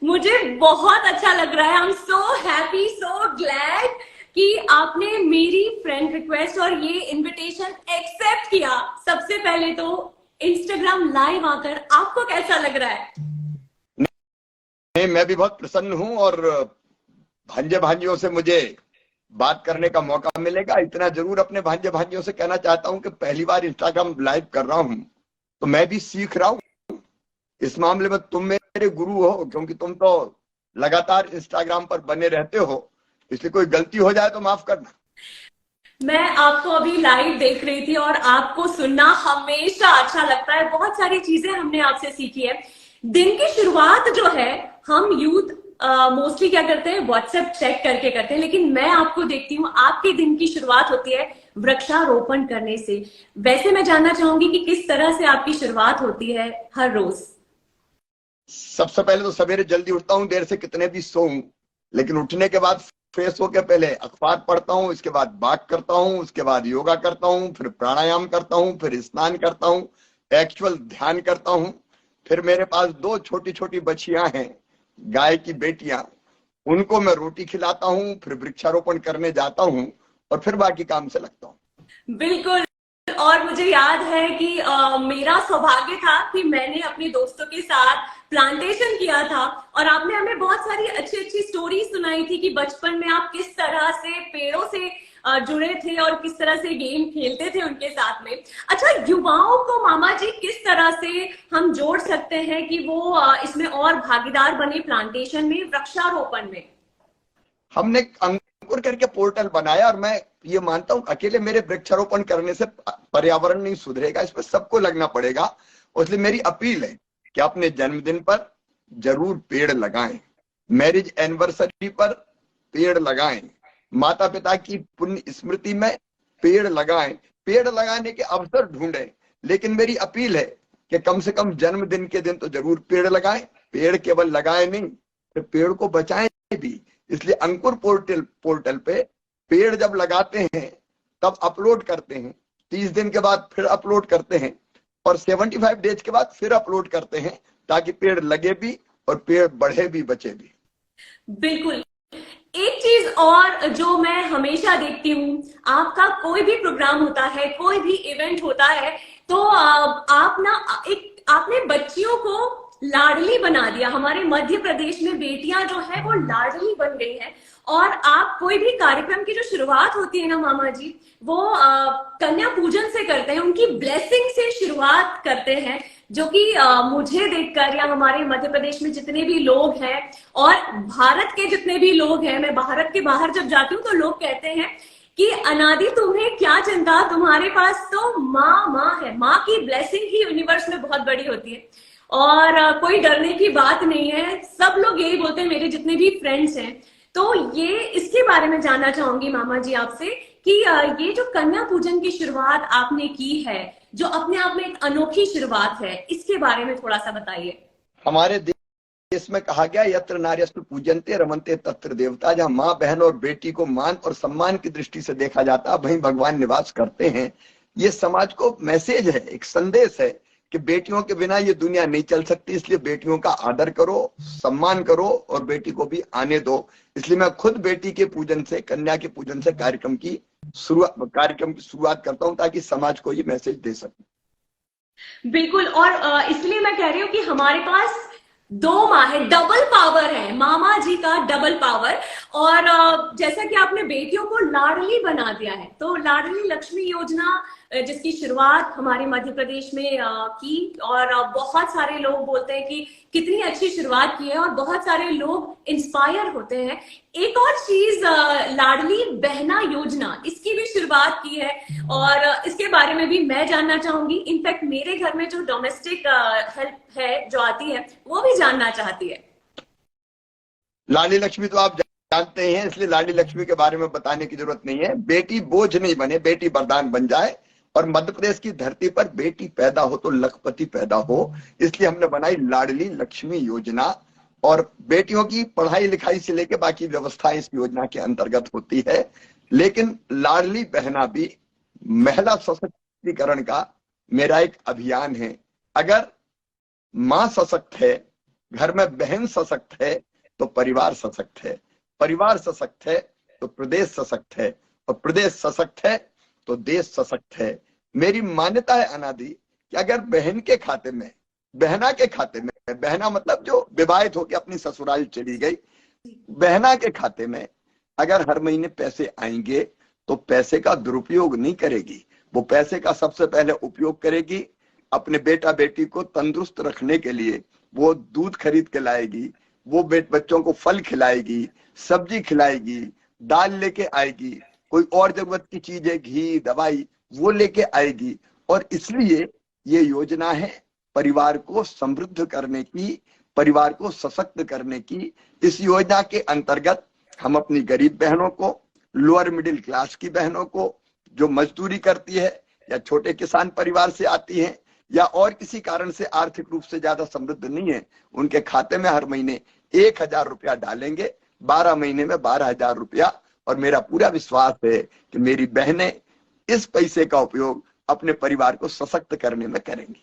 मुझे बहुत अच्छा लग रहा है। I am so happy, so glad कि आपने मेरी फ्रेंड रिक्वेस्ट और ये इनविटेशन एक्सेप्ट किया। सबसे पहले तो इंस्टाग्राम लाइव आकर आपको कैसा लग रहा है? नहीं, मैं भी बहुत प्रसन्न हूं और भांजे भांजियों से मुझे बात करने का मौका मिलेगा। इतना जरूर अपने भांजे भांजियों से कहना चाहता हूं कि पहली बार इंस्टाग्राम लाइव कर रहा हूं तो मैं भी सीख रहा हूं। इस मामले में तुम मेरे गुरु हो, क्योंकि तुम तो लगातार इंस्टाग्राम पर बने रहते हो, इसलिए कोई गलती हो जाए तो माफ करना। मैं आपको अभी लाइव देख रही थी और आपको सुनना हमेशा अच्छा लगता है। बहुत सारी चीजें हमने आपसे सीखी है। दिन की शुरुआत जो है, हम यूथ मोस्टली क्या करते हैं, व्हाट्सएप चेक करके करते हैं, लेकिन मैं आपको देखती हूँ आपके दिन की शुरुआत होती है वृक्षारोपण करने से। वैसे मैं जानना चाहूंगी कि किस तरह से आपकी शुरुआत होती है हर रोज? सबसे पहले तो सवेरे जल्दी उठता हूं, देर से कितने भी सोऊं, लेकिन उठने के बाद फ्रेश होकर पहले अखबार पढ़ता हूं, इसके बाद वॉक करता हूं, उसके बाद योगा करता हूं, फिर प्राणायाम करता हूं, फिर स्नान करता हूं, एक्चुअल ध्यान करता हूं। फिर मेरे पास दो छोटी छोटी बछियां हैं, गाय की बेटियां, उनको मैं रोटी खिलाता हूं, फिर वृक्षारोपण करने जाता हूं और फिर बाकी काम से लगता हूं। बिल्कुल। और मुझे याद है कि मेरा सौभाग्य था कि मैंने अपने दोस्तों के साथ प्लांटेशन किया था, और आपने हमें बहुत सारी अच्छी अच्छी स्टोरी सुनाई थी कि बचपन में आप किस तरह से पेड़ों से जुड़े थे और किस तरह से गेम खेलते थे उनके साथ में। अच्छा, युवाओं को मामा जी किस तरह से हम जोड़ सकते हैं कि वो इसमें और भागीदार बने, प्लांटेशन में, वृक्षारोपण में? हमने अंकुर करके पोर्टल बनाया और मैं ये मानता हूं अकेले मेरे वृक्षारोपण करने से पर्यावरण नहीं सुधरेगा, इसमें सबको लगना पड़ेगा। इसलिए मेरी अपील है कि अपने जन्मदिन पर जरूर पेड़ लगाएं, मैरिज एनिवर्सरी पर पेड़ लगाएं, माता पिता की पुण्य स्मृति में पेड़ लगाएं, पेड़ लगाने के अवसर ढूंढें। लेकिन मेरी अपील है कि कम से कम जन्मदिन के दिन तो जरूर पेड़ लगाएं। पेड़ केवल लगाएं नहीं, तो पेड़ को बचाएं भी। इसलिए अंकुर पोर्टल पे पेड़ जब लगाते हैं तब अपलोड करते हैं, 30 दिन के बाद फिर अपलोड करते हैं और 75 डेज के बाद फिर अपलोड करते हैं, ताकि पेड़ लगे भी और पेड़ बढ़े भी, बचे भी। बिल्कुल। एक चीज और जो मैं हमेशा देखती हूँ, आपका कोई भी प्रोग्राम होता है, कोई भी इवेंट होता है, तो आप ना एक आपने बच्चियों को लाडली बना दिया। हमारे मध्य प्रदेश में बेटियां जो है वो लाडली बन गई हैं। और आप कोई भी कार्यक्रम की जो शुरुआत होती है ना मामा जी, वो कन्या पूजन से करते हैं, उनकी ब्लेसिंग से शुरुआत करते हैं, जो कि मुझे देखकर, या हमारे मध्य प्रदेश में जितने भी लोग हैं और भारत के जितने भी लोग हैं, मैं भारत के बाहर जब जाती हूँ तो लोग कहते हैं कि अनादि तुम्हें क्या चिंता, तुम्हारे पास तो माँ माँ है। माँ की ब्लेसिंग ही यूनिवर्स में बहुत बड़ी होती है और कोई डरने की बात नहीं है। सब लोग यही बोलते हैं, मेरे जितने भी फ्रेंड्स हैं। तो ये इसके बारे में जानना चाहूंगी मामा जी आपसे कि ये जो कन्या पूजन की शुरुआत आपने की है, जो अपने आप में एक अनोखी शुरुआत है, इसके बारे में थोड़ा सा बताइए। हमारे देश में कहा गया, यत्र नार्यस्तु पूजन्ते रमन्ते तत्र देवता। जहां माँ, बहन और बेटी को मान और सम्मान की दृष्टि से देखा जाता है, वहीं भगवान निवास करते हैं। ये समाज को मैसेज है, एक संदेश है कि बेटियों के बिना ये दुनिया नहीं चल सकती। इसलिए बेटियों का आदर करो, सम्मान करो और बेटी को भी आने दो। इसलिए मैं खुद बेटी के पूजन से, कन्या के पूजन से कार्यक्रम की शुरुआत करता हूं, ताकि समाज को ये मैसेज दे सकूं। बिल्कुल। और इसलिए मैं कह रही हूँ कि हमारे पास दो माँ है, डबल पावर है, मामा जी का डबल पावर। और जैसा कि आपने बेटियों को लाडली बना दिया है, तो लाडली लक्ष्मी योजना जिसकी शुरुआत हमारे मध्य प्रदेश में की, और बहुत सारे लोग बोलते हैं कि कितनी अच्छी शुरुआत की है और बहुत सारे लोग इंस्पायर होते हैं। एक और चीज, लाडली बहना योजना, इसकी भी शुरुआत की है और इसके बारे में भी मैं जानना चाहूंगी। इनफैक्ट मेरे घर में जो डोमेस्टिक हेल्प है जो आती है, वो भी जानना चाहती है। लाडली लक्ष्मी तो आप जानते हैं, इसलिए लाडली लक्ष्मी के बारे में बताने की जरूरत नहीं है। बेटी बोझ नहीं बने, बेटी वरदान बन जाए। और मध्य प्रदेश की धरती पर बेटी पैदा हो तो लखपति पैदा हो, इसलिए हमने बनाई लाडली लक्ष्मी योजना। और बेटियों की पढ़ाई लिखाई से लेकर बाकी व्यवस्थाएं इस योजना के अंतर्गत होती है। लेकिन लाडली बहना भी महिला सशक्तिकरण का मेरा एक अभियान है। अगर मां सशक्त है घर में बहन सशक्त है तो परिवार सशक्त है, परिवार सशक्त है तो प्रदेश सशक्त है, और प्रदेश सशक्त है तो देश सशक्त है। मेरी मान्यता है अनादि कि अगर बहन के खाते में, बहना के खाते में, बहना मतलब जो विवाहित होकर अपनी ससुराल चली गई, बहना के खाते में अगर हर महीने पैसे आएंगे तो पैसे का दुरुपयोग नहीं करेगी, वो पैसे का सबसे पहले उपयोग करेगी अपने बेटा बेटी को तंदुरुस्त रखने के लिए। वो दूध खरीद के लाएगी, वो बच्चों को फल खिलाएगी, सब्जी खिलाएगी, दाल लेके आएगी, कोई और जरूरत की चीजें, घी, दवाई, वो लेके आएगी। और इसलिए ये योजना है परिवार को समृद्ध करने की, परिवार को सशक्त करने की। इस योजना के अंतर्गत हम अपनी गरीब बहनों को, लोअर मिडिल क्लास की बहनों को, जो मजदूरी करती है या छोटे किसान परिवार से आती हैं या और किसी कारण से आर्थिक रूप से ज्यादा समृद्ध नहीं है, उनके खाते में हर महीने 1,000 रुपया डालेंगे, 12 महीने में 12,000 रुपया। और मेरा पूरा विश्वास है कि मेरी बहनें इस पैसे का उपयोग अपने परिवार को सशक्त करने में करेंगी।